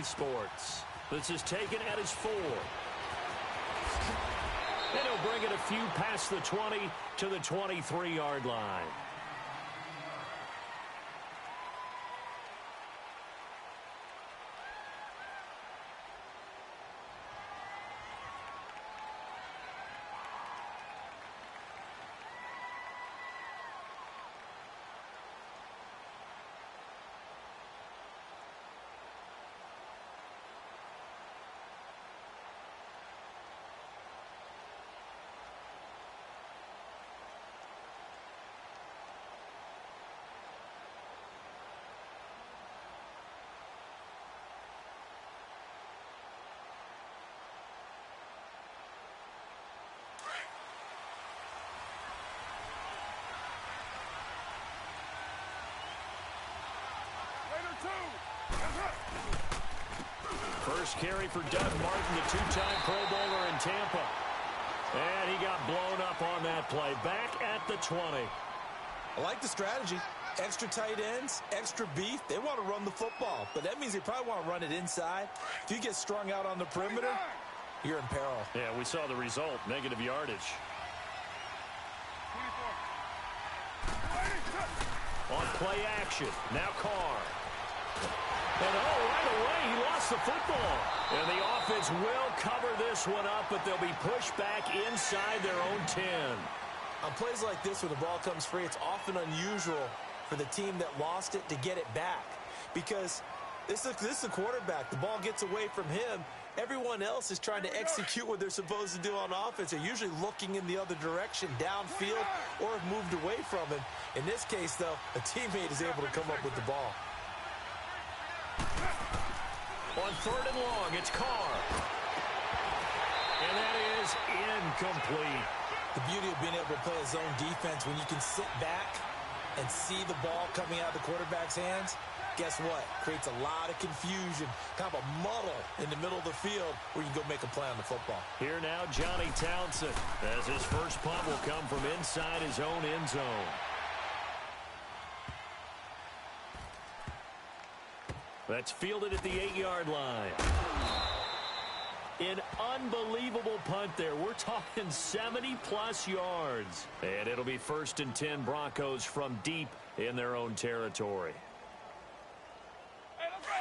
Sports. This is taken at his 4. And he'll bring it a few past the 20 to the 23-yard line. First carry for Doug Martin, the two-time Pro Bowler in Tampa. And he got blown up on that play. Back at the 20. I like the strategy. Extra tight ends, extra beef. They want to run the football, but that means they probably want to run it inside. If you get strung out on the perimeter, you're in peril. Yeah, we saw the result, negative yardage. 24. On play action, now Carr. And right away, he lost the football. And the offense will cover this one up, but they'll be pushed back inside their own 10. On plays like this where the ball comes free, it's often unusual for the team that lost it to get it back. Because this is a quarterback. The ball gets away from him. Everyone else is trying to execute what they're supposed to do on offense. They're usually looking in the other direction, downfield, or have moved away from him. In this case, though, a teammate is able to come up with the ball. On 3rd and long, it's Carr. And that is incomplete. The beauty of being able to play a zone defense when you can sit back and see the ball coming out of the quarterback's hands, guess what? Creates a lot of confusion, kind of a muddle in the middle of the field where you can go make a play on the football. Here now, Johnny Townsend, as his first punt will come from inside his own end zone. That's fielded at the 8-yard line. An unbelievable punt there. We're talking 70-plus yards. And it'll be 1st and 10 Broncos from deep in their own territory. Hey, let's go,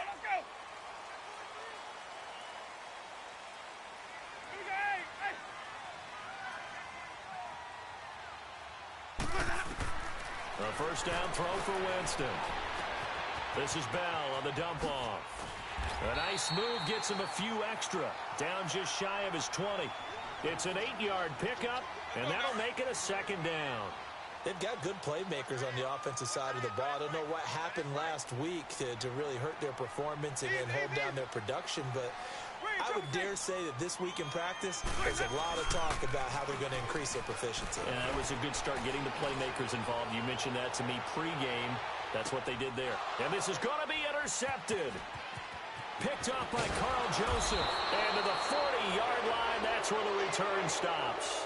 A first down throw for Winston. This is Bell on the dump-off. A nice move gets him a few extra. Down just shy of his 20. It's an 8-yard pickup, and that'll make it a 2nd down. They've got good playmakers on the offensive side of the ball. I don't know what happened last week to really hurt their performance and hold down their production, but I would dare say that this week in practice, there's a lot of talk about how they're going to increase their proficiency. Yeah, it was a good start getting the playmakers involved. You mentioned that to me pregame. That's what they did there. And this is going to be intercepted. Picked up by Carl Joseph. And to the 40-yard line, that's where the return stops.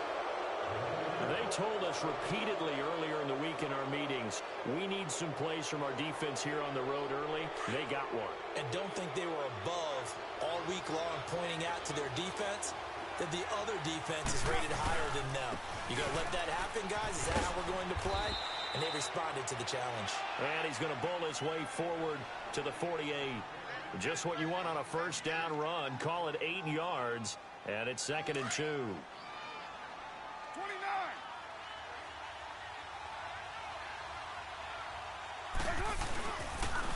They told us repeatedly earlier in the week in our meetings, we need some plays from our defense here on the road early. They got one. And don't think they were above all week long pointing out to their defense that the other defense is rated higher than them. You going to let that happen, guys? Is that how we're going to play? And they responded to the challenge. And he's going to bowl his way forward to the 48. Just what you want on a first down run. Call it 8 yards. And it's 2nd and 2. 29.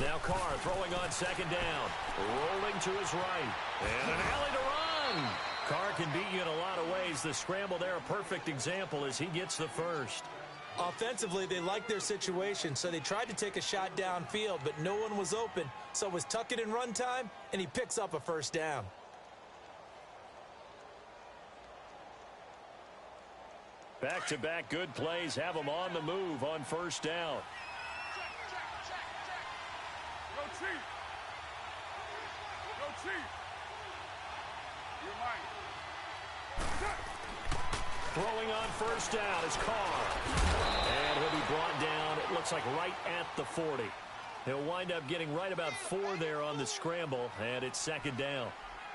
Now Carr throwing on 2nd down. Rolling to his right. And an alley to run. Carr can beat you in a lot of ways. The scramble there, a perfect example as he gets the first. Offensively, they liked their situation, so they tried to take a shot downfield, but no one was open. So it was tuck it and run time, and he picks up a first down. Back-to-back good plays have them on the move on first down. Go Chief. Go Chief. You're mine. Throwing on first down is Carr. And he'll be brought down, it looks like right at the 40. He'll wind up getting right about 4 there on the scramble, and it's second down.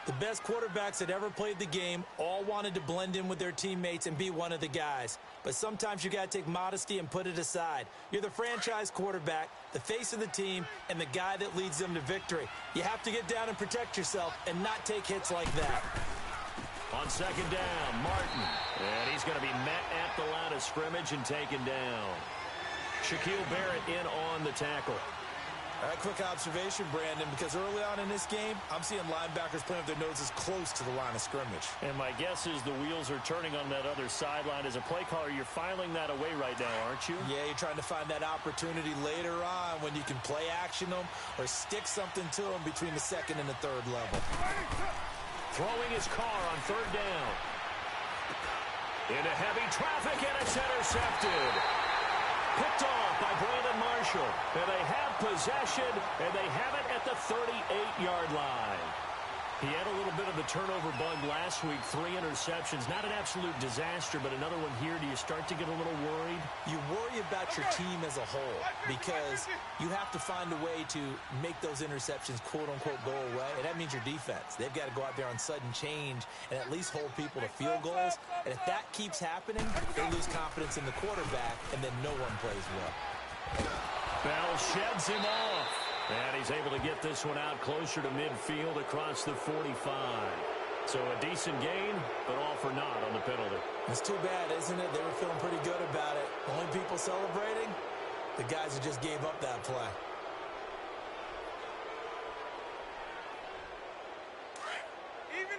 The best quarterbacks that ever played the game all wanted to blend in with their teammates and be one of the guys. But sometimes you got to take modesty and put it aside. You're the franchise quarterback, the face of the team, and the guy that leads them to victory. You have to get down and protect yourself and not take hits like that. On second down, Martin. And he's going to be met at the line of scrimmage and taken down. Shaquille Barrett in on the tackle. All right, quick observation, Brandon, because early on in this game, I'm seeing linebackers playing with their noses close to the line of scrimmage. And my guess is the wheels are turning on that other sideline. As a play caller, you're filing that away right now, aren't you? Yeah, you're trying to find that opportunity later on when you can play action them or stick something to them between the second and the third level. Throwing his car on third down. Into heavy traffic, and it's intercepted. Picked off by Brandon Marshall. And they have possession, and they have it at the 38-yard line. He had a little bit of a turnover bug last week, 3 interceptions. Not an absolute disaster, but another one here. Do you start to get a little worried? You worry about your team as a whole because you have to find a way to make those interceptions, quote-unquote, go away, and that means your defense. They've got to go out there on sudden change and at least hold people to field goals, and if that keeps happening, they lose confidence in the quarterback, and then no one plays well. Bell sheds him off. And he's able to get this one out closer to midfield across the 45. So a decent gain, but all for naught on the penalty. It's too bad, isn't it? They were feeling pretty good about it. Only people celebrating, the guys who just gave up that play. Even.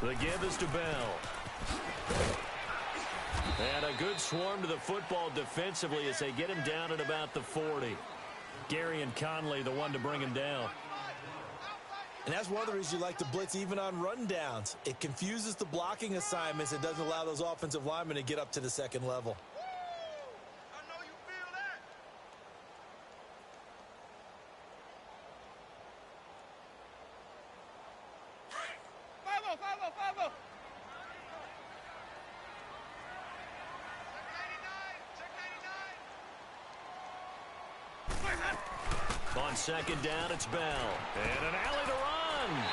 The give is to Bell. And a good swarm to the football defensively as they get him down at about the 40. Gary and Conley the one to bring him down. And that's one of the reasons you like to blitz even on rundowns. It confuses the blocking assignments and doesn't allow those offensive linemen to get up to the second level. I know you feel that. Five-oh. On second down, it's Bell. And an alley to run.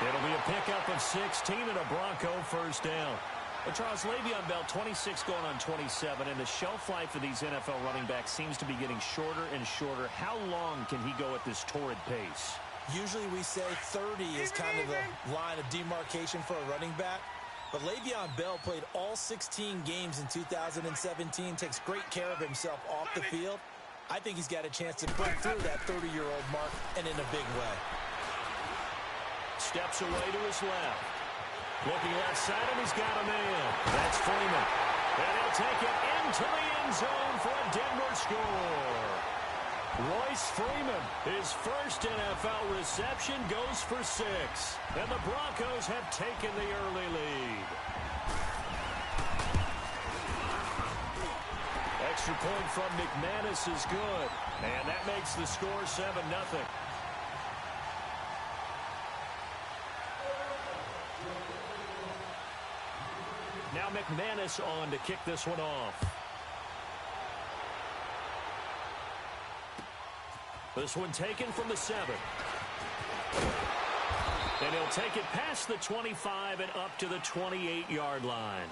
It'll be a pickup of 16 and a Bronco first down. Well, Charles, Le'Veon Bell, 26 going on 27, and the shelf life of these NFL running backs seems to be getting shorter and shorter. How long can he go at this torrid pace? Usually we say 30 is kind of the line of demarcation for a running back. But Le'Veon Bell played all 16 games in 2017, takes great care of himself off the field. I think he's got a chance to break through that 30-year-old mark, and in a big way. Steps away to his left. Looking left side, and he's got a man. That's Freeman. And he'll take it into the end zone for a Denver score. Royce Freeman, his first NFL reception, goes for 6. And the Broncos have taken the early lead. Extra point from McManus is good. And that makes the score 7-0. Now McManus on to kick this one off. This one taken from the 7. And he'll take it past the 25 and up to the 28-yard line.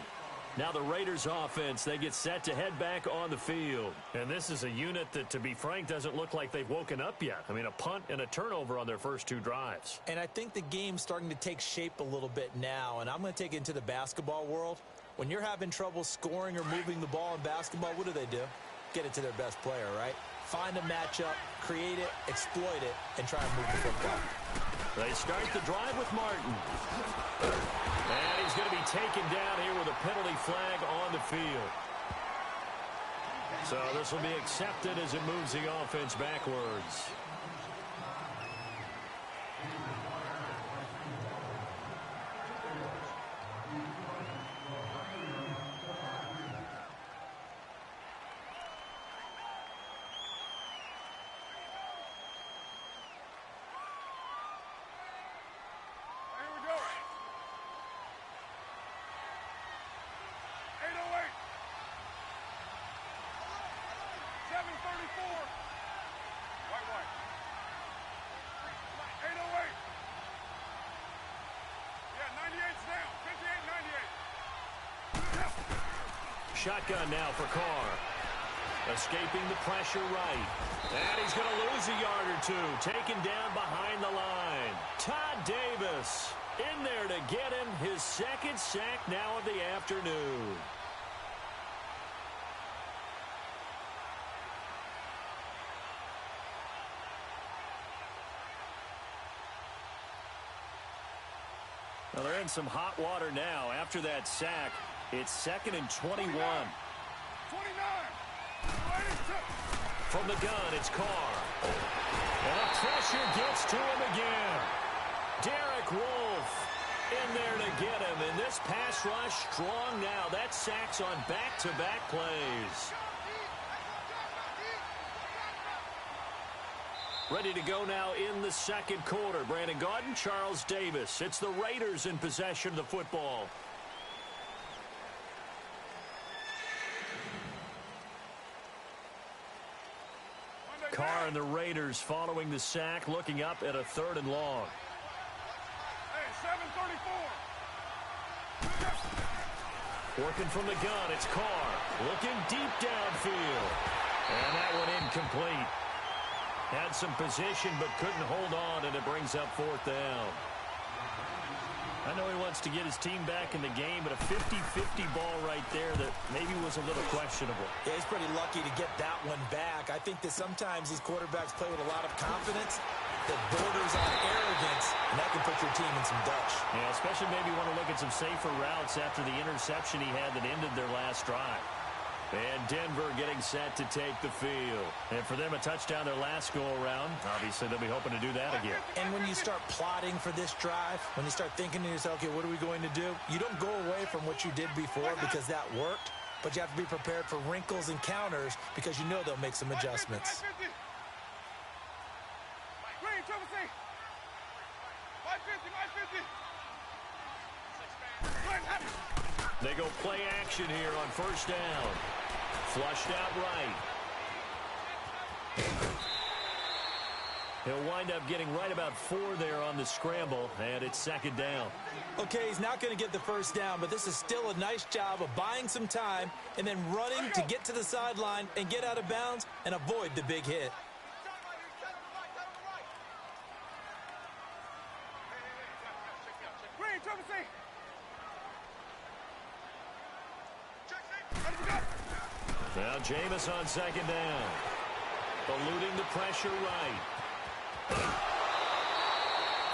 Now the Raiders offense, they get set to head back on the field. And this is a unit that, to be frank, doesn't look like they've woken up yet. I mean, a punt and a turnover on their first 2 drives. And I think the game's starting to take shape a little bit now, and I'm going to take it into the basketball world. When you're having trouble scoring or moving the ball in basketball, what do? Get it to their best player, right? Find a matchup, create it, exploit it, and try and move the football. They start the drive with Martin. And he's going to be taken down here with a penalty flag on the field. So this will be accepted as it moves the offense backwards. shotgun now for Carr. Escaping the pressure right. And he's going to lose a yard or two. Taken down behind the line. Todd Davis in there to get him his second sack now of the afternoon. Well, they're in some hot water now. After that sack, it's 2nd and 21. 29. From the gun, it's Carr. And the pressure gets to him again. Derek Wolfe in there to get him. And this pass rush strong now. That sack's on back-to-back plays. Ready to go now in the second quarter. Brandon Gaudin, Charles Davis. It's the Raiders in possession of the football. Carr and the Raiders following the sack, looking up at a 3rd and long. Hey, 7:34. Working from the gun, it's Carr. Looking deep downfield. And that one incomplete. Had some position but couldn't hold on, and it brings up 4th down. I know he wants to get his team back in the game, but a 50-50 ball right there that maybe was a little questionable. Yeah, he's pretty lucky to get that one back. I think that sometimes these quarterbacks play with a lot of confidence that borders on arrogance, and that can put your team in some dutch. Yeah, especially maybe want to look at some safer routes after the interception he had that ended their last drive. And Denver getting set to take the field. And for them, a touchdown their last go-around. Obviously, they'll be hoping to do that again. And when you start plotting for this drive, when you start thinking to yourself, okay, what are we going to do? You don't go away from what you did before because that worked, but you have to be prepared for wrinkles and counters because you know they'll make some adjustments. Green, Triple C. 550. They go play action here on 1st down. Flushed out right. He'll wind up getting right about 4 there on the scramble, and it's 2nd down. Okay, he's not going to get the 1st down, but this is still a nice job of buying some time and then running to get to the sideline and get out of bounds and avoid the big hit. Green, Triple C. Now Jameis on 2nd down. Eluding the pressure right.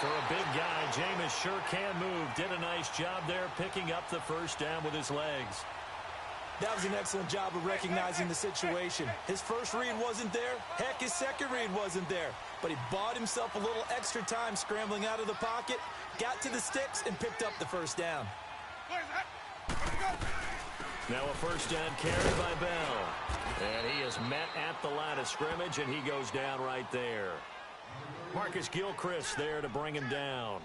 For a big guy, Jameis sure can move. Did a nice job there picking up the 1st down with his legs. That was an excellent job of recognizing the situation. His first read wasn't there. Heck, his second read wasn't there. But he bought himself a little extra time scrambling out of the pocket, got to the sticks, and picked up the 1st down. Now a 1st down carry by Bell. And he is met at the line of scrimmage, and he goes down right there. Marcus Gilchrist there to bring him down.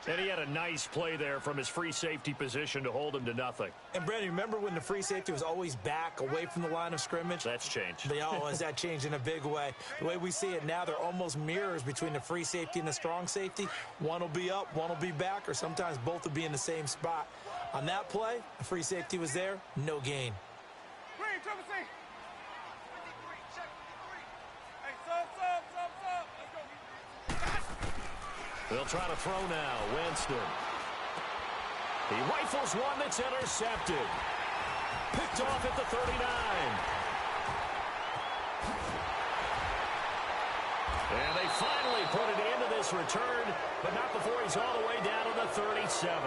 And he had a nice play there from his free safety position to hold him to nothing. And, Brandon, remember when the free safety was always back away from the line of scrimmage? That's changed. Has that changed in a big way? The way we see it now, they're almost mirrors between the free safety and the strong safety. One will be up, one will be back, or sometimes both will be in the same spot. On that play, the free safety was there, no gain. Green, Triple C. Hey, sub. Let's go. They'll try to throw now. Winston. He rifles one that's intercepted. Picked off at the 39. And they finally put it into this return, but not before he's all the way down to the 37.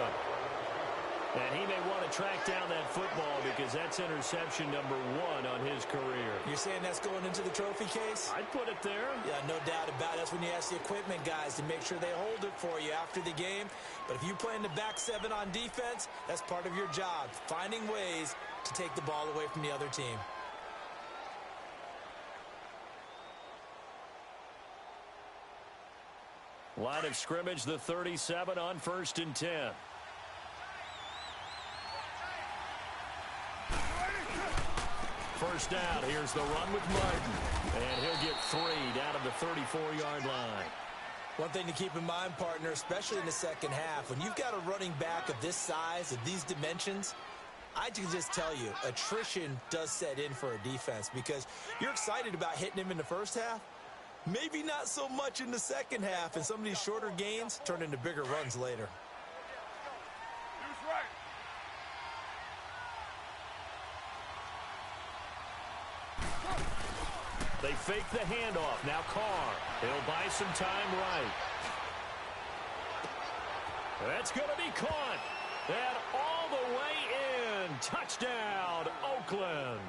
And he may want to track down that football because that's interception number 1 on his career. You're saying that's going into the trophy case? I'd put it there. Yeah, no doubt about it. That's when you ask the equipment guys to make sure they hold it for you after the game. But if you play in the back 7 on defense, that's part of your job, finding ways to take the ball away from the other team. Line of scrimmage, the 37 on 1st and 10. First down, here's the run with Martin. And he'll get 3 down to the 34-yard line. One thing to keep in mind, partner, especially in the second half, when you've got a running back of this size, of these dimensions, I can just tell you, attrition does set in for a defense because you're excited about hitting him in the first half. Maybe not so much in the second half, and some of these shorter gains turn into bigger runs later. Who's right? They fake the handoff. Now Carr. He'll buy some time right. That's going to be caught. And all the way in. Touchdown, Oakland.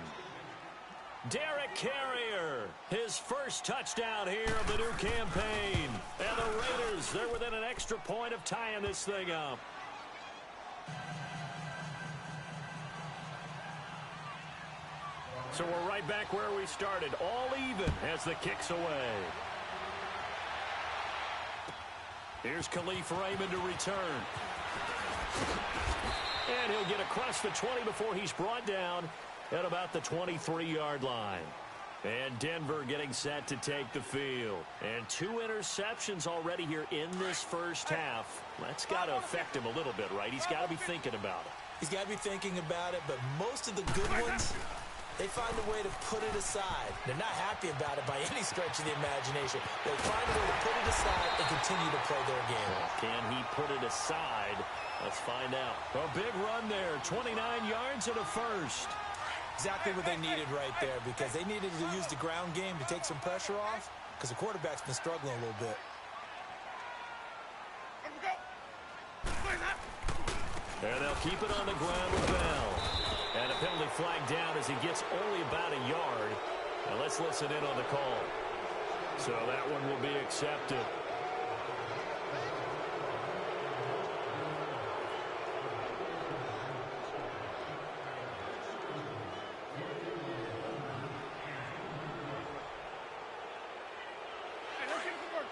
Derek Carrier, his first touchdown here of the new campaign. And the Raiders, they're within an extra point of tying this thing up. So we're right back where we started, all even as the kick's away. Here's Khalif Raymond to return. And he'll get across the 20 before he's brought down at about the 23-yard line. And Denver getting set to take the field. And 2 interceptions already here in this first half. That's got to affect him a little bit, right? He's got to be thinking about it. He's got to be thinking about it, but most of the good ones, they find a way to put it aside. They're not happy about it by any stretch of the imagination. They find a way to put it aside and continue to play their game. Can he put it aside? Let's find out. A big run there, 29 yards and a first. Exactly what they needed right there, because they needed to use the ground game to take some pressure off, because the quarterback's been struggling a little bit. Let him go. Play that. And they'll keep it on the ground with Bell. And a penalty flag down as he gets only about a yard. Now let's listen in on the call. So that one will be accepted. Hey, let's get some work.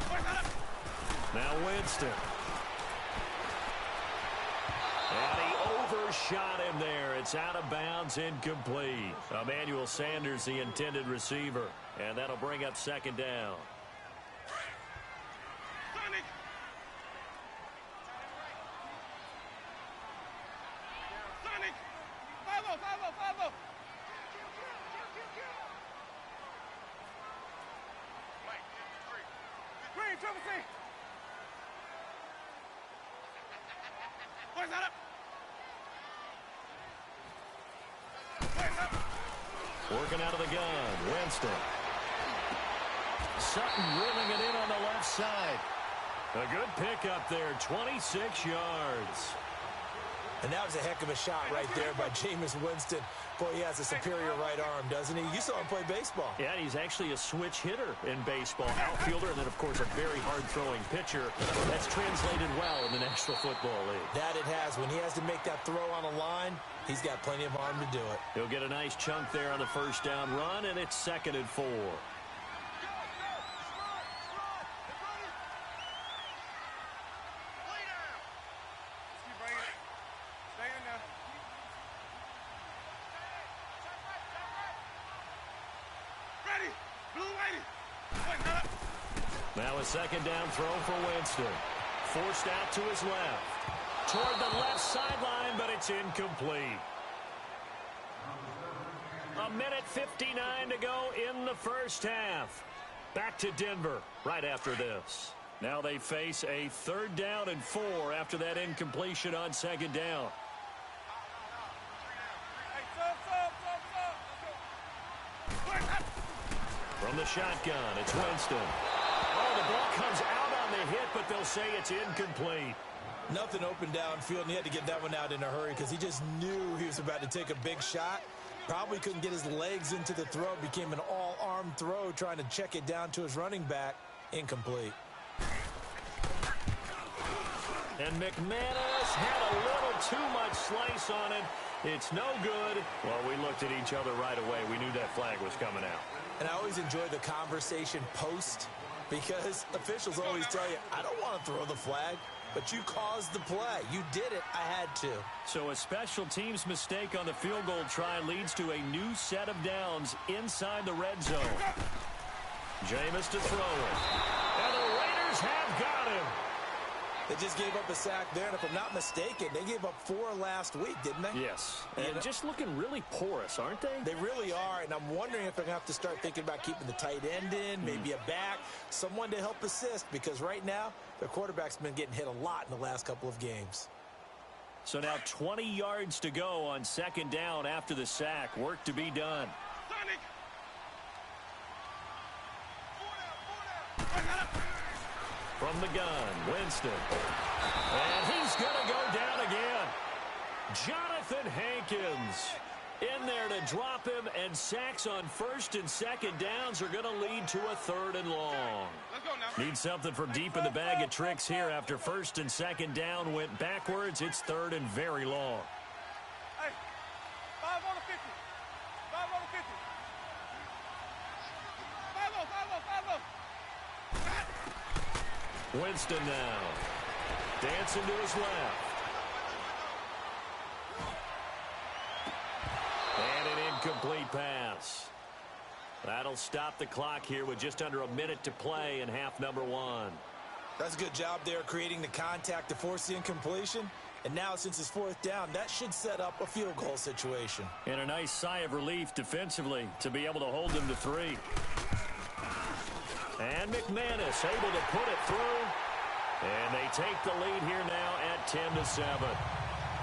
Play that up. Now Winston. And he overshot him there. It's out of bounds, incomplete. Emmanuel Sanders, the intended receiver. And that'll bring up second down. Sonic. Sonic. 5-0, 5-0, 5-0. Green, Triple C. Play that up. Play that up. Working out of the gun, Winston. Sutton reeling it in on the left side. A good pickup there, 26 yards. And that was a heck of a shot right there by Jameis Winston. Boy, he has a superior right arm, doesn't he? You saw him play baseball. Yeah, he's actually a switch hitter in baseball. Outfielder, and then, of course, a very hard-throwing pitcher. That's translated well in the National Football League. That it has. When he has to make that throw on a line, he's got plenty of arm to do it. He'll get a nice chunk there on the first down run, and it's 2nd and 4. Keep bringing it. Stay in there. Ready. Blue lady. Play that up. Now a 2nd down throw for Winston. Forced out to his left. Toward the left sideline, but it's incomplete. 1:59 to go in the first half. Back to Denver right after this. Now they face a 3rd down and 4 after that incompletion on 2nd down. Hey, sub. Play that. From the shotgun, it's Winston. Oh, the ball comes out on the hit, but they'll say it's incomplete. Nothing open downfield, and he had to get that one out in a hurry because he just knew he was about to take a big shot. Probably couldn't get his legs into the throw. Became an all-arm throw trying to check it down to his running back. Incomplete. And McManus had a little too much slice on it. It's no good. Well, we looked at each other right away. We knew that flag was coming out. And I always enjoy the conversation post because officials always tell you, I don't want to throw the flag, but you caused the play. You did it. I had to. So a special teams mistake on the field goal try leads to a new set of downs inside the red zone. Jameis to throw it. And the Raiders Bears have got him. They just gave up a sack there, and if I'm not mistaken, they gave up 4 last week, didn't they? Yes, and just looking really porous, aren't they? They really are, and I'm wondering if they're going to have to start thinking about keeping the tight end in, maybe a back, someone to help assist, because right now, their quarterback's been getting hit a lot in the last couple of games. So now 20 yards to go on second down after the sack. Work to be done. From the gun, Winston. And he's going to go down again. Jonathan Hankins in there to drop him, and sacks on first and second downs are going to lead to a 3rd and long. Need something from deep in the bag of tricks here after first and second down went backwards. It's 3rd and very long. Hey, 5 on the 50. 5 on the 50. 5 on. Winston now. Dancing to his left. And an incomplete pass. That'll stop the clock here with just under a minute to play in half number 1. That's a good job there creating the contact to force the incompletion. And now, since it's 4th down, that should set up a field goal situation. And a nice sigh of relief defensively to be able to hold them to 3. And McManus able to put it through. And they take the lead here now at 10-7.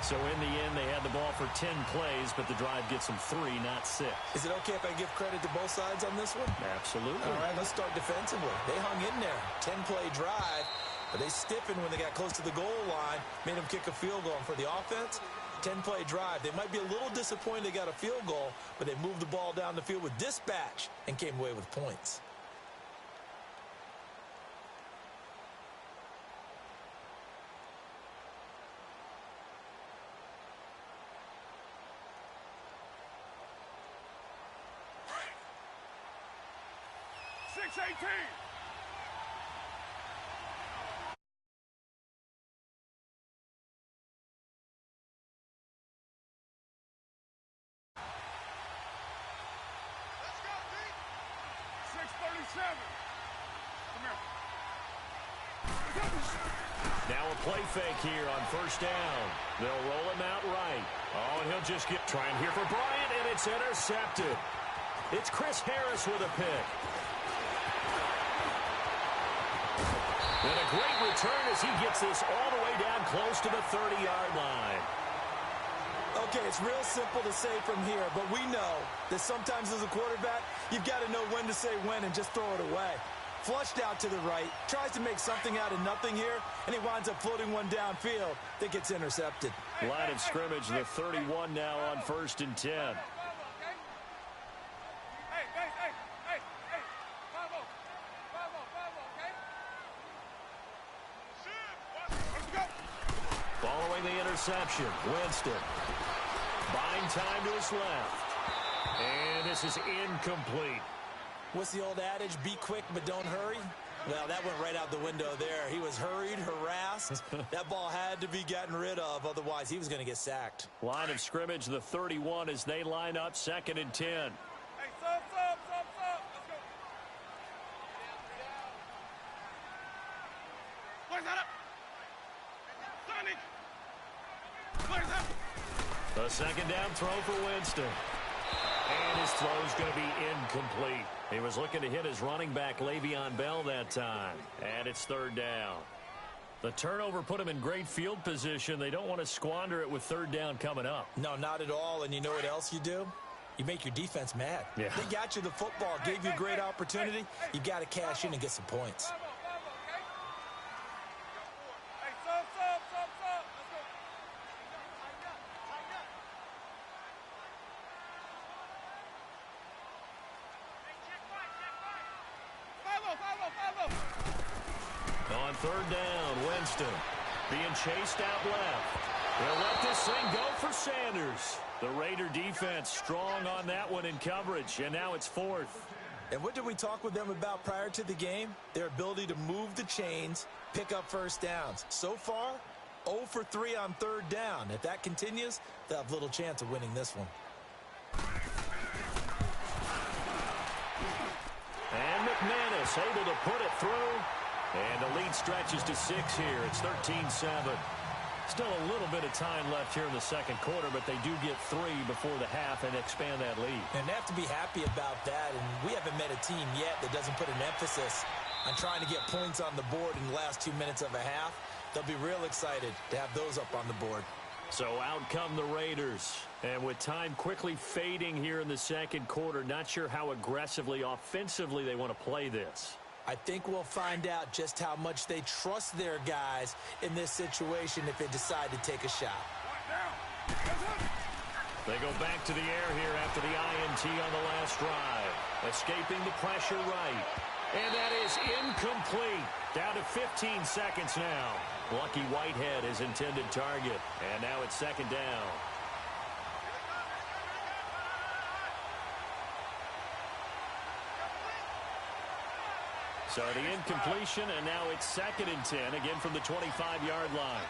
So in the end, they had the ball for 10 plays, but the drive gets them 3, not 6. Is it okay if I give credit to both sides on this one? Absolutely. All right, let's start defensively. They hung in there. 10-play drive, but they stiffened when they got close to the goal line, made them kick a field goal. And for the offense, 10-play drive. They might be a little disappointed they got a field goal, but they moved the ball down the field with dispatch and came away with points. Now a play fake here on first down. They'll roll him out right. Oh, and he'll just get trying here for Bryant, and it's intercepted. It's Chris Harris with a pick. And a great return as he gets this all the way down close to the 30-yard line. Okay, it's real simple to say from here, but we know that sometimes as a quarterback, you've got to know when to say when and just throw it away. Flushed out to the right, tries to make something out of nothing here, and he winds up floating one downfield that gets intercepted. Line of scrimmage, the 31 now on 1st and 10. Following the interception, Winston. Buying time to his left. And this is incomplete. What's the old adage? Be quick, but don't hurry. Well, that went right out the window there. He was hurried, harassed. That ball had to be gotten rid of. Otherwise, he was going to get sacked. Line of scrimmage, the 31 as they line up 2nd and 10. Hey, sub. Let's go. Where's that up? Sonic. Where's that? A second down throw for Winston. And his throw is going to be incomplete. He was looking to hit his running back, Le'Veon Bell, that time. And it's 3rd down. The turnover put him in great field position. They don't want to squander it with 3rd down coming up. No, not at all. And you know what else you do? You make your defense mad. Yeah. They got you the football, gave you a great opportunity. You got to cash in and get some points. On 3rd down, Winston being chased out left. They'll let this thing go for Sanders. The Raider defense strong on that one in coverage, and now it's 4th. And what did we talk with them about prior to the game? Their ability to move the chains, pick up first downs. So far, 0 for 3 on 3rd down. If that continues, they'll have little chance of winning this one. And McManus able to put it through. And the lead stretches to 6 here. It's 13-7. Still a little bit of time left here in the second quarter, but they do get 3 before the half and expand that lead. And they have to be happy about that. And we haven't met a team yet that doesn't put an emphasis on trying to get points on the board in the last 2 minutes of a half. They'll be real excited to have those up on the board. So out come the Raiders. And with time quickly fading here in the second quarter, not sure how aggressively, offensively they want to play this. I think we'll find out just how much they trust their guys in this situation if they decide to take a shot. They go back to the air here after the INT on the last drive. Escaping the pressure right. And that is incomplete. Down to 15 seconds now. Lucky Whitehead is intended target. And now it's second down. So the incompletion, and now it's 2nd and 10, again from the 25-yard line.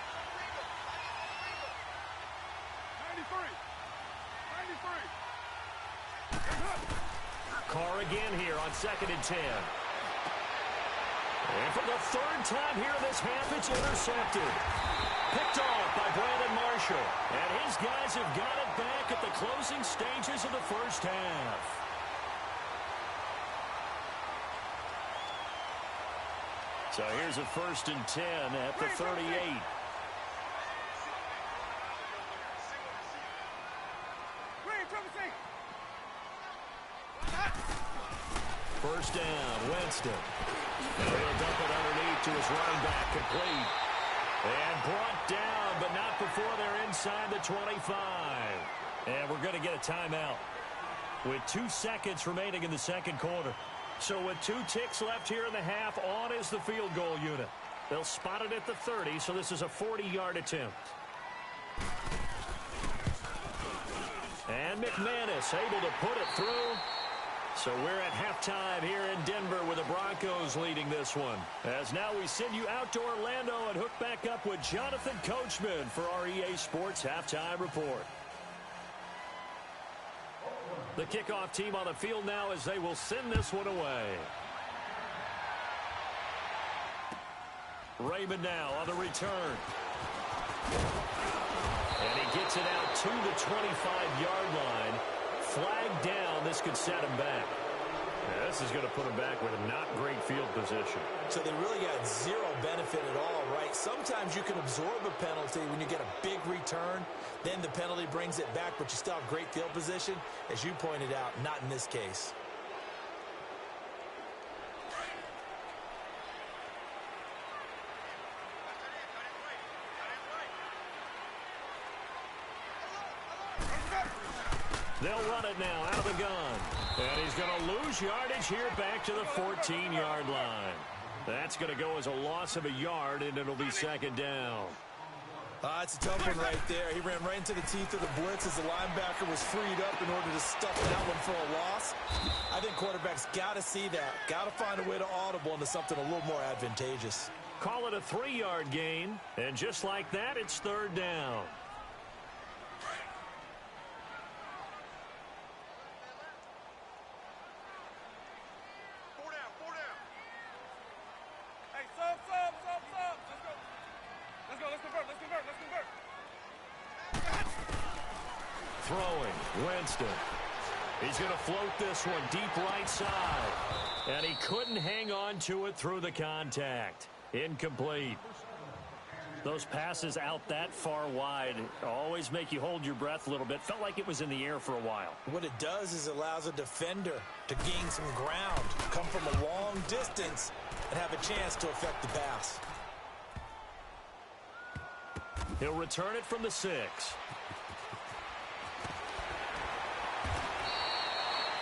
93. Carr again here on 2nd and 10. And for the 3rd time here in this half, it's intercepted. Picked off by Brandon Marshall. And his guys have got it back at the closing stages of the first half. So here's a 1st and 10 at the 38. First down, Winston. And he'll dump it underneath to his running back, complete. And brought down, but not before they're inside the 25. And we're going to get a timeout with 2 seconds remaining in the second quarter. So with 2 ticks left here in the half, on is the field goal unit. They'll spot it at the 30, so this is a 40-yard attempt. And McManus able to put it through. So we're at halftime here in Denver with the Broncos leading this one. As now we send you out to Orlando and hook back up with Jonathan Coachman for our EA Sports Halftime Report. The kickoff team on the field now as they will send this one away. Raymond now on the return. And he gets it out to the 25-yard line. Flag down. This could set him back. Yeah, this is going to put him back with a not great field position. So they really got zero benefit at all, right? Sometimes you can absorb a penalty when you get a big return. Then the penalty brings it back, but you still have great field position. As you pointed out, not in this case. They'll run it now out of the gun. And he's going to lose yardage here back to the 14-yard line. That's going to go as a loss of a yard, and it'll be second down. It's a tough one right there. He ran right into the teeth of the blitz as the linebacker was freed up in order to stuff that one for a loss. I think quarterbacks got to see that. Got to find a way to audible into something a little more advantageous. Call it a 3-yard gain, and just like that, it's third down. Throwing, Winston. He's going to float this one deep right side. And he couldn't hang on to it through the contact. Incomplete. Those passes out that far wide always make you hold your breath a little bit. Felt like it was in the air for a while. What it does is it allows a defender to gain some ground, come from a long distance, and have a chance to affect the pass. He'll return it from the 6.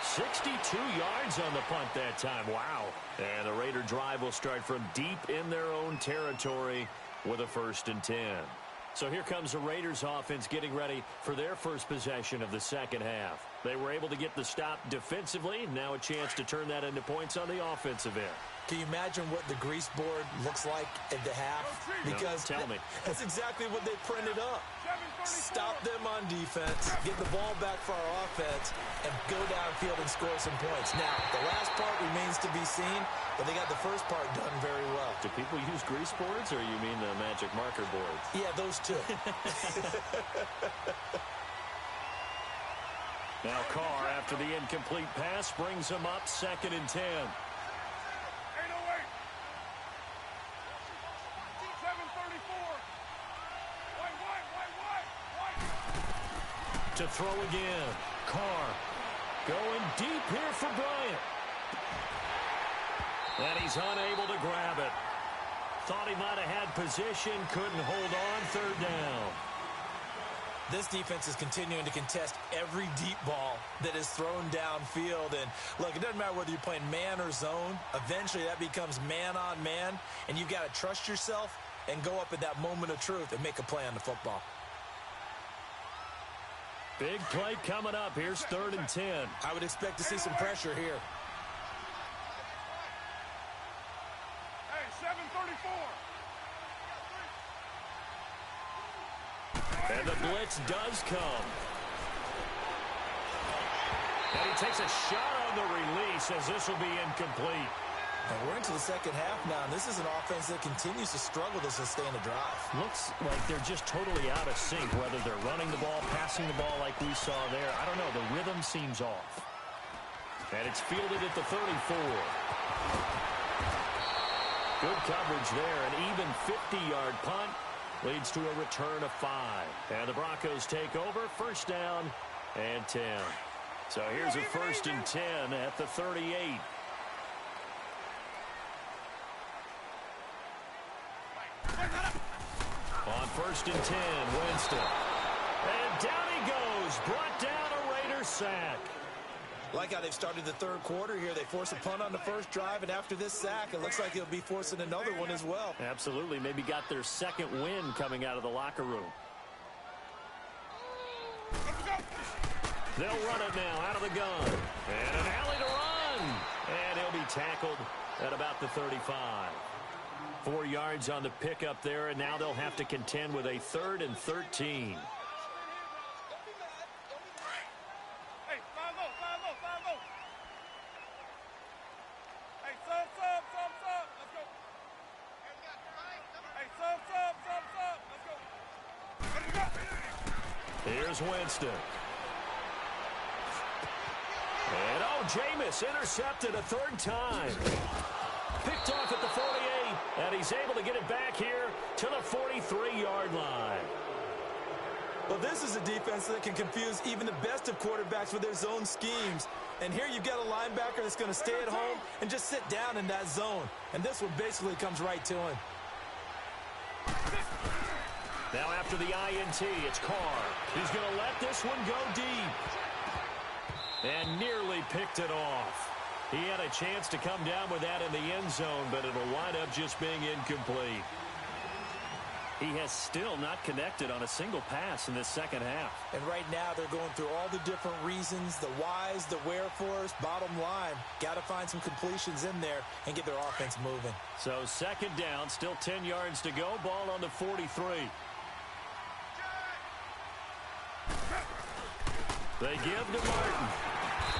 62 yards on the punt that time. Wow. And the Raider drive will start from deep in their own territory with a 1st and 10. So here comes the Raiders offense getting ready for their first possession of the second half. They were able to get the stop defensively. Now a chance to turn that into points on the offensive end. Can you imagine what the grease board looks like at the half? Because no, tell me. That's exactly what they printed up. Stop them on defense, get the ball back for our offense, and go downfield and score some points. Now, the last part remains to be seen, but they got the first part done very well. Do people use grease boards, or you mean the magic marker boards? Yeah, those two. Now Carr, after the incomplete pass, brings him up 2nd and 10. 808. 734. White. To throw again. Carr going deep here for Bryant. And he's unable to grab it. Thought he might have had position, couldn't hold on, 3rd down. This defense is continuing to contest every deep ball that is thrown downfield. And look, it doesn't matter whether you're playing man or zone. Eventually that becomes man on man, and you've got to trust yourself and go up at that moment of truth and make a play on the football. Big play coming up. Here's 3rd and 10. I would expect to see some pressure here. Hey, 734. And the blitz does come. And he takes a shot on the release as this will be incomplete. And we're into the second half now, and this is an offense that continues to struggle to sustain a drive. Looks like they're just totally out of sync, whether they're running the ball, passing the ball like we saw there. I don't know. The rhythm seems off. And it's fielded at the 34. Good coverage there. An even 50-yard punt leads to a return of 5. And the Broncos take over. 1st down and 10. So here's a 1st and 10 at the 38. On 1st and 10, Winston. And down he goes. Brought down a Raider sack. Like how they've started the 3rd quarter here. They force a punt on the first drive, and after this sack, it looks like they'll be forcing another one as well. Absolutely. Maybe got their 2nd win coming out of the locker room. They'll run it now out of the gun. And an alley to run. And he'll be tackled at about the 35. 4 yards on the pickup there, and now they'll have to contend with a 3rd and 13. Hey, 5-0, 5-0, 5-0. Hey, sub. Let's go. Hey, sub. Let's go. Here's Winston. And Jameis intercepted a 3rd time. Picked off at the 48, and he's able to get it back here to the 43-yard line. Well, this is a defense that can confuse even the best of quarterbacks with their zone schemes. And here you've got a linebacker that's going to stay at home and just sit down in that zone. And this one basically comes right to him. Now after the INT, it's Carr. He's going to let this one go deep. And nearly picked it off. He had a chance to come down with that in the end zone, but it'll wind up just being incomplete. He has still not connected on a single pass in this second half. And right now they're going through all the different reasons, the whys, the wherefores. Bottom line, got to find some completions in there and get their offense moving. So 2nd down, still 10 yards to go. Ball on the 43. They give to Martin.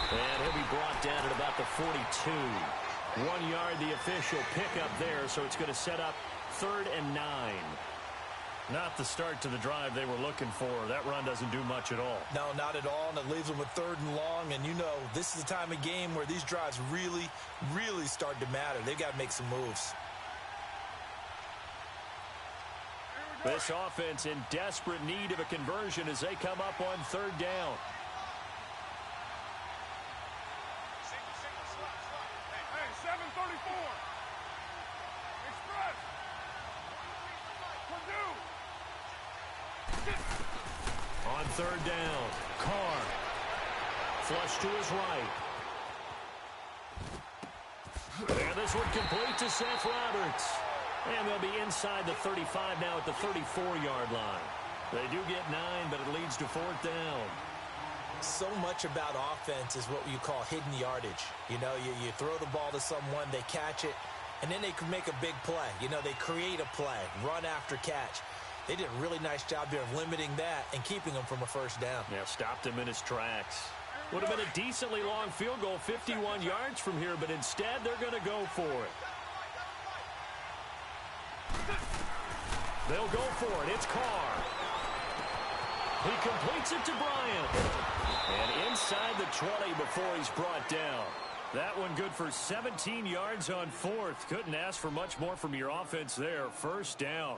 And he'll be brought down at about the 42. 1 yard, the official pickup there, so it's going to set up 3rd and 9. Not the start to the drive they were looking for. That run doesn't do much at all. No, not at all, and it leaves them with 3rd and long. And you know, this is the time of game where these drives really, really start to matter. They've got to make some moves. This offense in desperate need of a conversion as they come up on 3rd down. Hey, 734. Express. Purdue. On 3rd down, Carr. Flush to his right. And this one complete to Seth Roberts. And they'll be inside the 35 now at the 34-yard line. They do get 9, but it leads to 4th down. So much about offense is what you call hidden yardage. You know, you throw the ball to someone, they catch it, and then they can make a big play. You know, they create a play, run after catch. They did a really nice job there of limiting that and keeping him from a 1st down. Yeah, stopped him in his tracks. Would have been a decently long field goal, 51 yards from here, but instead they're going to go for it. They'll go for it. It's Carr. He completes it to Bryant. And inside the 20 before he's brought down. That one good for 17 yards on fourth. Couldn't ask for much more from your offense there. First down.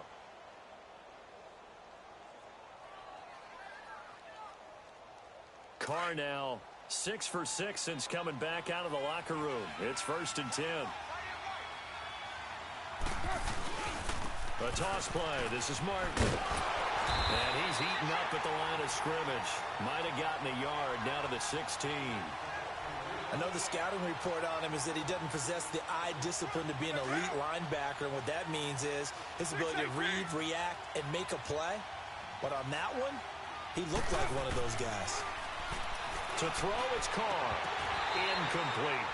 Carr now 6 for 6 since coming back out of the locker room. It's 1st and 10. A toss play. This is Martin. And he's heating up at the line of scrimmage. Might have gotten a yard down to the 16. I know the scouting report on him is that he doesn't possess the eye discipline to be an elite linebacker, and what that means is his ability to read, react, and make a play. But on that one, he looked like one of those guys. To throw, it's Carr. Incomplete.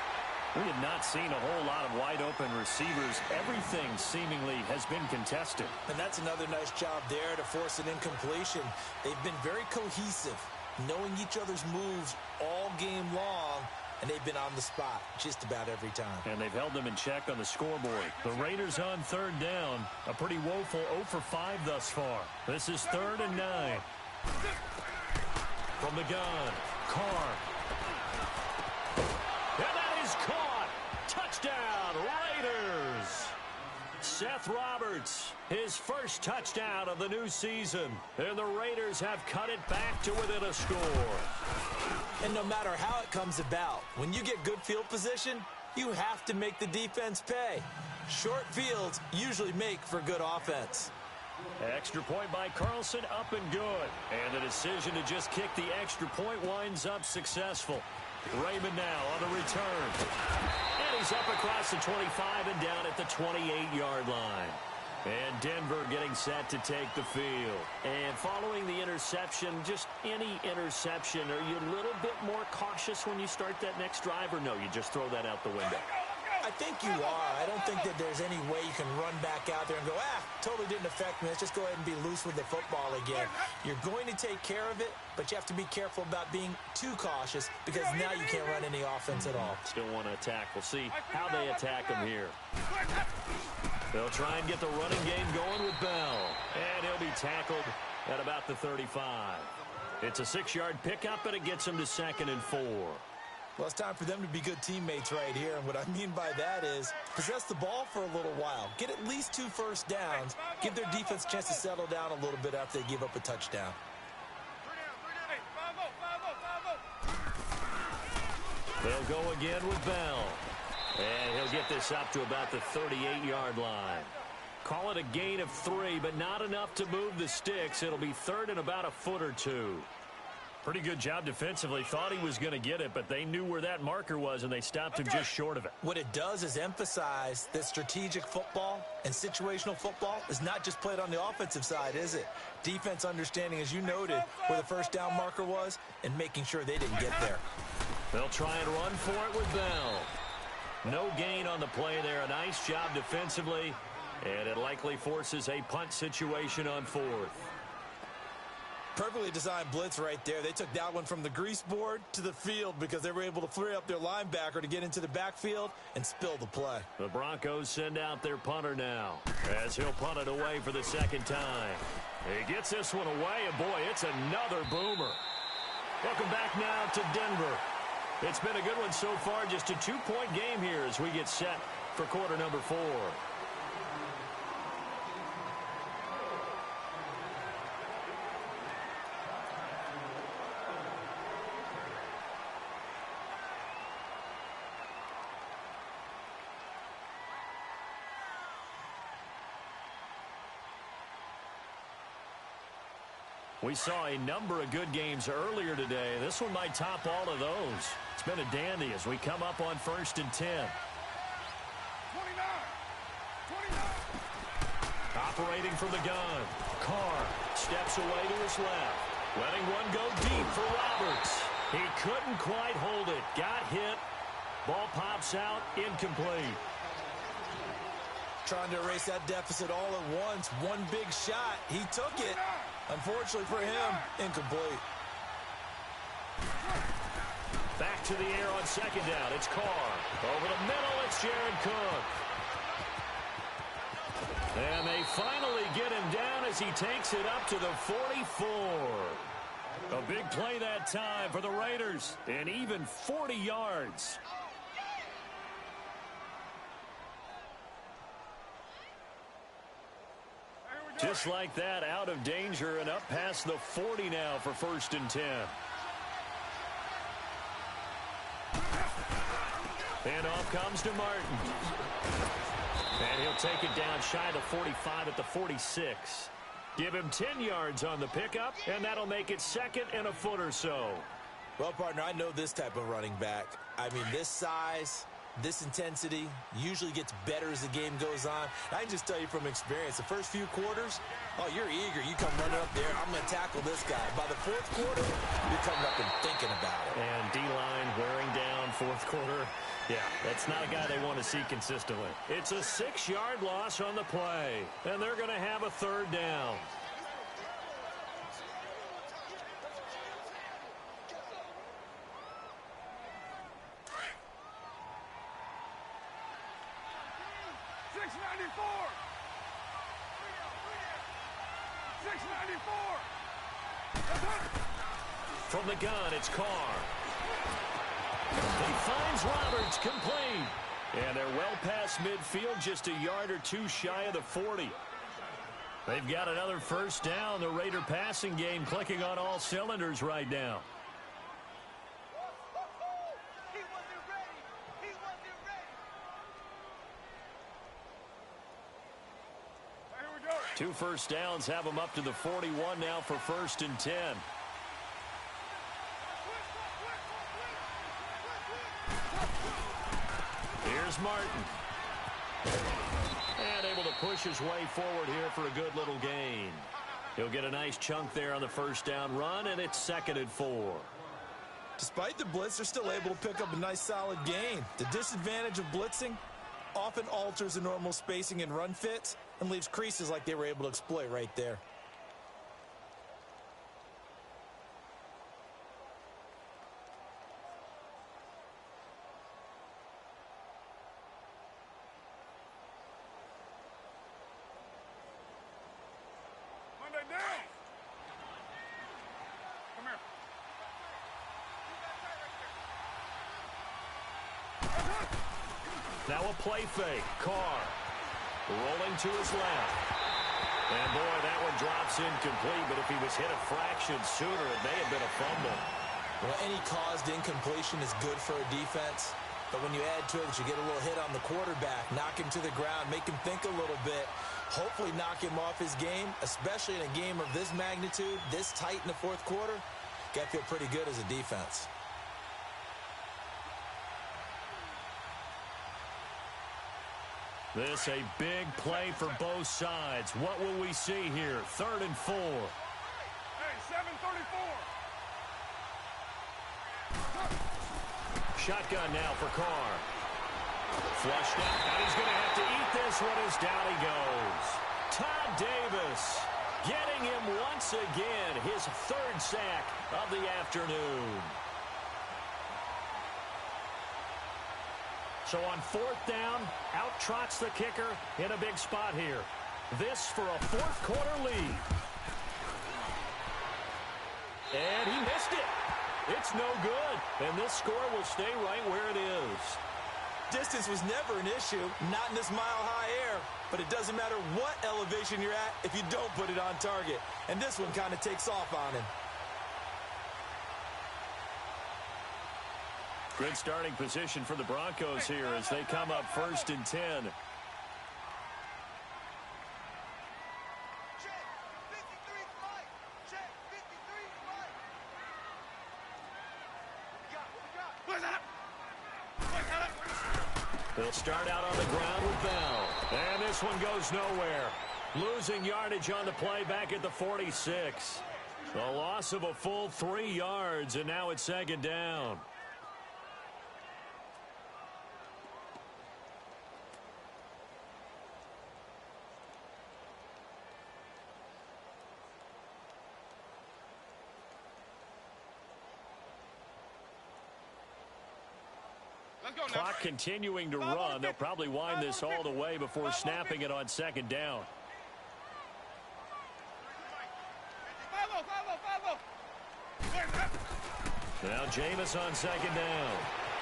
We have not seen a whole lot of wide-open receivers. Everything seemingly has been contested. And that's another nice job there to force an incompletion. They've been very cohesive, knowing each other's moves all game long, and they've been on the spot just about every time. And they've held them in check on the scoreboard. The Raiders on 3rd down. A pretty woeful 0 for 5 thus far. This is 3rd and 9. From the gun, Carr. And that is caught. Touchdown, Raiders. Seth Roberts, his first touchdown of the new season. And the Raiders have cut it back to within a score. And no matter how it comes about, when you get good field position, you have to make the defense pay. Short fields usually make for good offense. Extra point by Carlson, up and good. And the decision to just kick the extra point winds up successful. Raymond now on the return. And he's up across the 25 and down at the 28-yard line. And Denver getting set to take the field. And following the interception, just any interception, are you a little bit more cautious when you start that next drive, or no, you just throw that out the window? I think you are. I don't think that there's any way you can run back out there and go, totally didn't affect me. Let's just go ahead and be loose with the football again. You're going to take care of it, but you have to be careful about being too cautious because now you can't run any offense at all. Still want to attack. We'll see how they attack him here. They'll try and get the running game going with Bell. And he'll be tackled at about the 35. It's a 6-yard pickup, and it gets him to 2nd and 4. Well, it's time for them to be good teammates right here. And what I mean by that is possess the ball for a little while. Get at least 2 first downs. Give their defense a chance to settle down a little bit after they give up a touchdown. They'll go again with Bell. And he'll get this up to about the 38-yard line. Call it a gain of 3, but not enough to move the sticks. It'll be 3rd and about a foot or 2. Pretty good job defensively. Thought he was going to get it, but they knew where that marker was, and they stopped him just short of it. What it does is emphasize that strategic football and situational football is not just played on the offensive side, is it? Defense understanding, as you noted, where the first down marker was and making sure they didn't get there. They'll try and run for it with Bell. No gain on the play there. A nice job defensively, and it likely forces a punt situation on 4th. Perfectly designed blitz right there. They took that one from the grease board to the field because they were able to free up their linebacker to get into the backfield and spill the play. The Broncos send out their punter now as he'll punt it away for the 2nd time. He gets this one away, and boy, it's another boomer. Welcome back now to Denver. It's been a good one so far, just a 2-point game here as we get set for quarter number 4. We saw a number of good games earlier today. This one might top all of those. It's been a dandy as we come up on 1st and 10. 29. Operating from the gun. Carr steps away to his left. Letting one go deep for Roberts. He couldn't quite hold it. Got hit. Ball pops out. Incomplete. Trying to erase that deficit all at once. One big shot. He took it. Unfortunately for him, incomplete. to the air on second down. It's Carr. Over the middle, it's Jared Cook. And they finally get him down as he takes it up to the 44. A big play that time for the Raiders. And even 40 yards. Just like that, out of danger and up past the 40 now for 1st and 10. And off comes to Martin. And he'll take it down shy of the 45 at the 46. Give him 10 yards on the pickup, and that'll make it 2nd and a foot or so. Well, partner, I know this type of running back. I mean, this size, this intensity usually gets better as the game goes on. I can just tell you from experience, the first few quarters, oh, you're eager. You come running up there, I'm going to tackle this guy. By the 4th quarter, you're coming up and thinking about it. And D-line wearing down 4th quarter. Yeah, that's not a guy they want to see consistently. It's a 6-yard loss on the play, and they're going to have a 3rd down. From the gun, it's Carr. He finds Roberts, complete. And they're well past midfield, just a yard or two shy of the 40. They've got another 1st down. The Raider passing game clicking on all cylinders right now. Two 1st downs have them up to the 41 now for 1st and 10. Here's Martin. And able to push his way forward here for a good little gain. He'll get a nice chunk there on the 1st down run, and it's 2nd and 4. Despite the blitz, they're still able to pick up a nice solid gain. The disadvantage of blitzing often alters the normal spacing and run fits and leaves creases like they were able to exploit right there. Now a play fake. Carr rolling to his left. And boy, that one drops incomplete, but if he was hit a fraction sooner, it may have been a fumble. Well, any caused incompletion is good for a defense, but when you add to it that you get a little hit on the quarterback, knock him to the ground, make him think a little bit, hopefully knock him off his game, especially in a game of this magnitude, this tight in the 4th quarter, got to feel pretty good as a defense. This a big play for both sides. What will we see here? 3rd and 4. Hey, 7:34. Shotgun now for Carr. Flushed out, and he's going to have to eat this one as down he goes. Todd Davis getting him once again, his 3rd sack of the afternoon. So on 4th down, out trots the kicker in a big spot here. This for a 4th quarter lead. And he missed it. It's no good. And this score will stay right where it is. Distance was never an issue, not in this mile-high air, but it doesn't matter what elevation you're at if you don't put it on target. And this one kind of takes off on him. Good starting position for the Broncos here as they come up 1st and 10. They'll start out on the ground with Bell. And this one goes nowhere. Losing yardage on the play back at the 46. A loss of a full 3 yards, and now it's 2nd down. Clock continuing to run. They'll probably wind this all the way before snapping it on second down. Now Jameis on second down.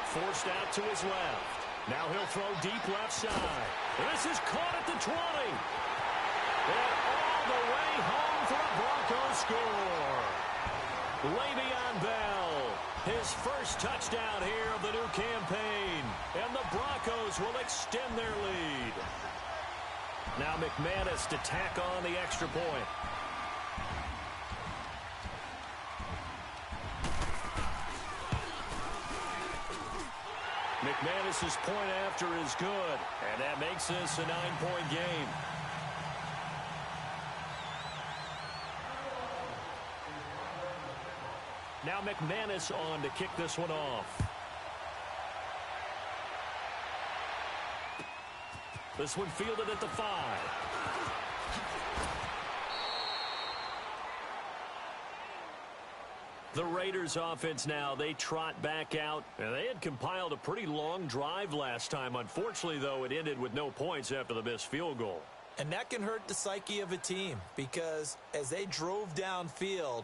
Forced out to his left. Now he'll throw deep left side. This is caught at the 20. And all the way home for a Broncos score. Le'Veon Bell, his first touchdown here of the new campaign. And the Broncos will extend their lead. Now McManus to tack on the extra point. McManus's point after is good, and that makes this a 9-point game. Now McManus on to kick this one off. This one fielded at the 5. The Raiders offense now, they trot back out. And they had compiled a pretty long drive last time. Unfortunately, though, it ended with no points after the missed field goal. And that can hurt the psyche of a team because as they drove downfield,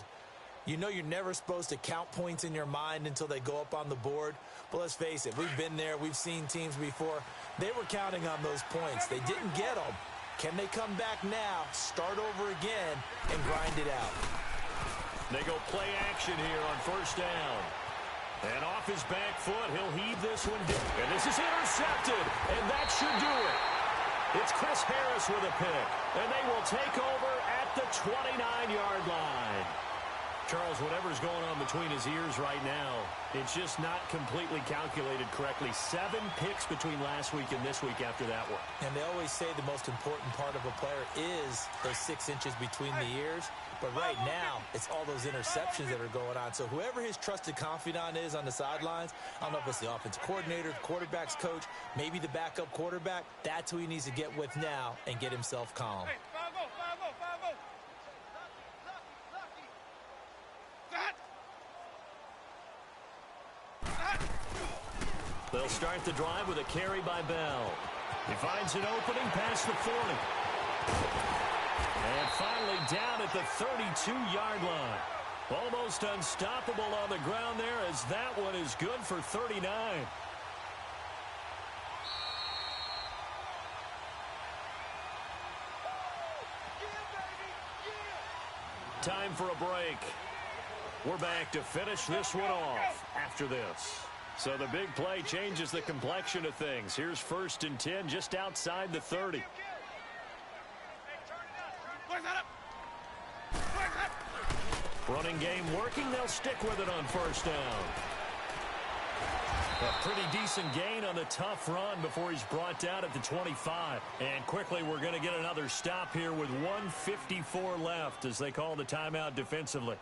you know you're never supposed to count points in your mind until they go up on the board. But let's face it, we've been there. We've seen teams before. They were counting on those points. They didn't get them. Can they come back now, start over again, and grind it out? They go play action here on first down. And off his back foot, he'll heave this one down. And this is intercepted, and that should do it. It's Chris Harris with a pick, and they will take over at the 29-yard line. Charles, whatever's going on between his ears right now, it's just not completely calculated correctly. 7 picks between last week and this week after that one. And they always say the most important part of a player is those 6 inches between the ears. But right now, it's all those interceptions that are going on. So whoever his trusted confidant is on the sidelines, I don't know if it's the offense coordinator, the quarterback's coach, maybe the backup quarterback, that's who he needs to get with now and get himself calm. Hey, 5-0, 5-0, 5-0. They'll start the drive with a carry by Bell. He finds an opening past the 40. And finally down at the 32-yard line. Almost unstoppable on the ground there as that one is good for 39. Time for a break. We're back to finish this one off after this. So the big play changes the complexion of things. Here's 1st and 10 just outside the 30. Running game working. They'll stick with it on first down. A pretty decent gain on the tough run before he's brought down at the 25. And quickly we're going to get another stop here with 1:54 left as they call the timeout defensively.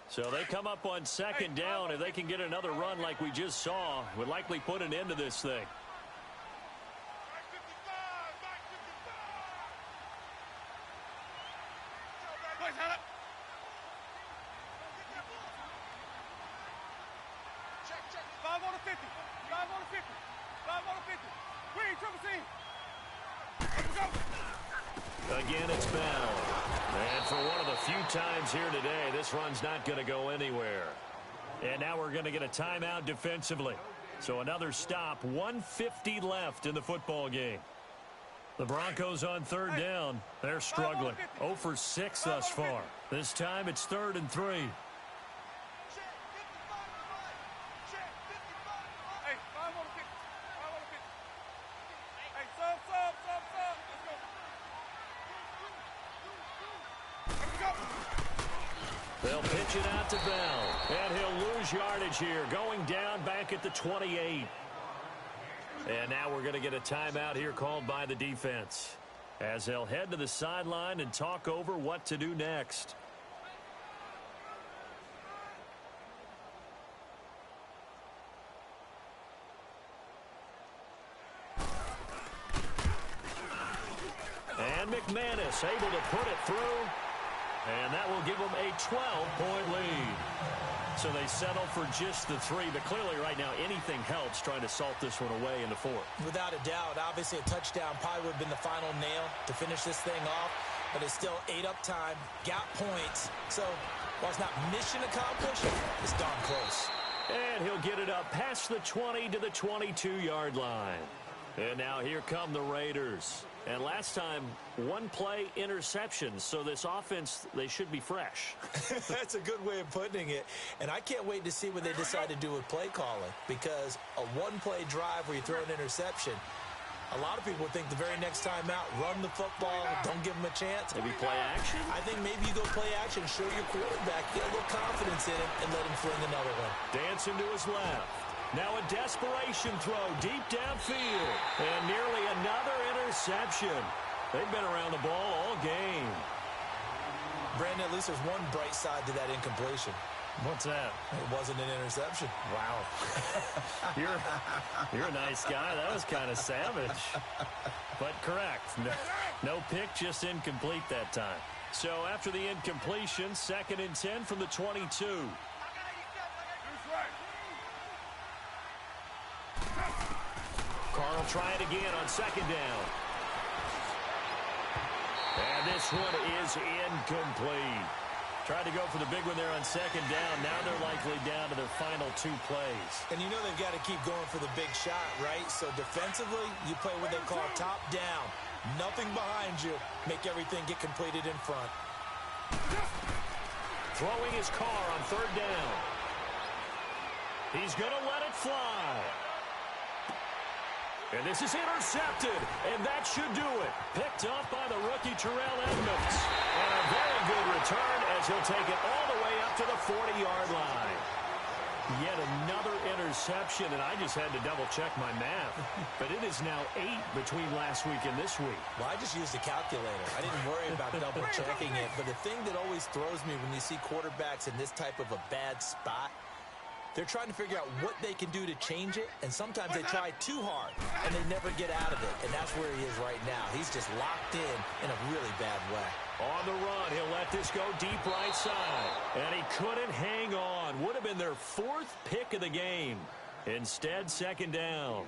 So they come up on second down. If they can get another run like we just saw, would likely put an end to this thing. Again, it's Bell. And for one of the few times here today, this run's not going to go anywhere. And now we're going to get a timeout defensively. So another stop, 1:50 left in the football game. The Broncos on third down. They're struggling. 0 for 6 thus far. This time it's 3rd and 3. They'll pitch it out to Bell, and he'll lose yardage here, going down back at the 28. And now we're going to get a timeout here called by the defense, as they'll head to the sideline and talk over what to do next. And McManus able to put it through. And that will give them a 12-point lead. So they settle for just the 3. But clearly right now anything helps trying to salt this one away in the 4th. Without a doubt, obviously a touchdown probably would have been the final nail to finish this thing off. But it's still 8 up time, got points. So while it's not mission accomplished, it's darn close. And he'll get it up past the 20 to the 22-yard line. And now here come the Raiders. And last time, 1 play interception. So this offense, they should be fresh. That's a good way of putting it. And I can't wait to see what they decide to do with play calling. Because a 1-play drive where you throw an interception, a lot of people think the very next time out, run the football, don't give them a chance. Maybe play action? I think maybe you go play action, show your quarterback, get a little confidence in him, and let him fling another one. Dancing to his left. Now a desperation throw deep downfield. And nearly another interception. They've been around the ball all game. Brandon, at least there's one bright side to that incompletion. What's that? It wasn't an interception. Wow. You're a nice guy. That was kind of savage. But correct. No pick, just incomplete that time. So after the incompletion, 2nd and 10 from the 22. Carl try it again on 2nd down. And this one is incomplete. Tried to go for the big one there on 2nd down. Now they're likely down to their final 2 plays. And you know they've got to keep going for the big shot, right? So defensively, you play what they call top down. Nothing behind you. Make everything get completed in front. Throwing his car on 3rd down. He's going to let it fly. And this is intercepted, and that should do it. Picked up by the rookie Terrell Edmonds. And a very good return as he'll take it all the way up to the 40-yard line. Yet another interception, and I just had to double-check my math. But it is now 8 between last week and this week. Well, I just used a calculator. I didn't worry about double-checking it. But the thing that always throws me when you see quarterbacks in this type of a bad spot, they're trying to figure out what they can do to change it, and sometimes they try too hard, and they never get out of it, and that's where he is right now. He's just locked in a really bad way. On the run, he'll let this go deep right side, and he couldn't hang on. Would have been their 4th pick of the game. Instead, 2nd down.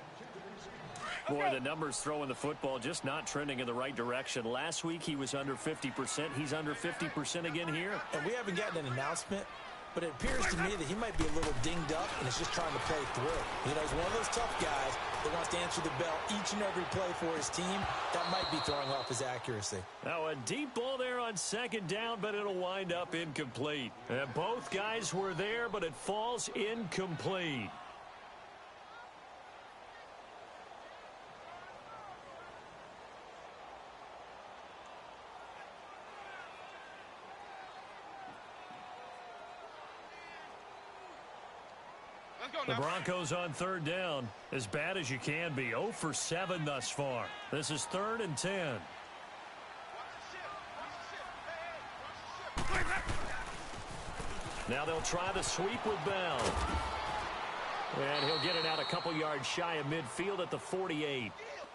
Boy, the numbers throwing the football just not trending in the right direction. Last week, he was under 50%. He's under 50% again here. And we haven't gotten an announcement, but it appears to me that he might be a little dinged up and is just trying to play through. You know, he's one of those tough guys that wants to answer the bell each and every play for his team. That might be throwing off his accuracy. Now a deep ball there on 2nd down, but it'll wind up incomplete. And both guys were there, but it falls incomplete. The Broncos on 3rd down, as bad as you can be. 0 for 7 thus far. This is 3rd and 10. Now they'll try the sweep with Bell. And he'll get it out a couple yards shy of midfield at the 48.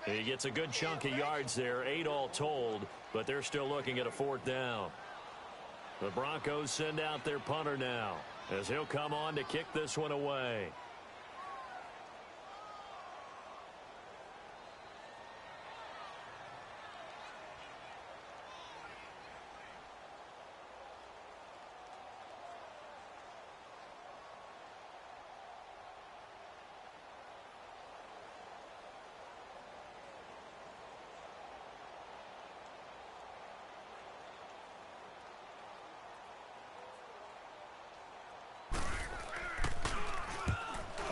He gets a good chunk of yards there, 8 all told, but they're still looking at a 4th down. The Broncos send out their punter now, as he'll come on to kick this one away.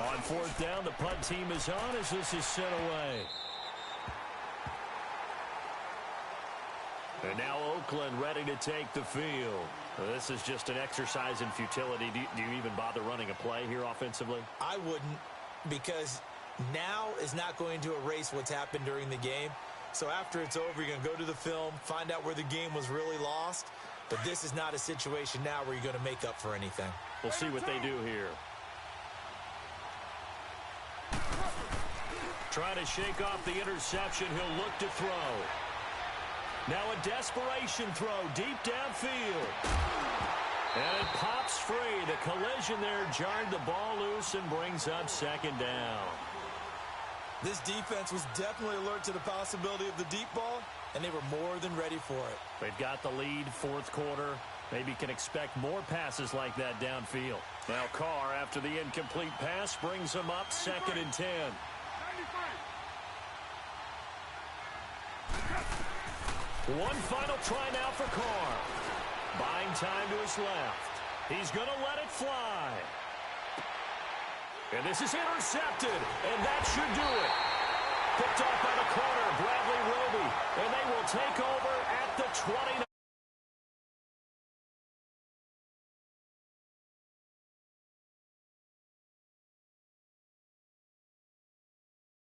On 4th down, the punt team is on as this is sent away. And now Oakland ready to take the field. This is just an exercise in futility. Do you even bother running a play here offensively? I wouldn't, because now is not going to erase what's happened during the game. So after it's over, you're going to go to the film, find out where the game was really lost. But this is not a situation now where you're going to make up for anything. We'll see what they do here. Trying to shake off the interception. He'll look to throw. Now a desperation throw deep downfield. And it pops free. The collision there jarred the ball loose and brings up second down. This defense was definitely alert to the possibility of the deep ball, and they were more than ready for it. They've got the lead, fourth quarter. Maybe can expect more passes like that downfield. Now Carr, after the incomplete pass, brings them up 2nd and 10. 93. One final try now for Carr. Buying time to his left. He's going to let it fly. And this is intercepted, and that should do it. Picked off by the corner, Bradley Roby, and they will take over at the 29.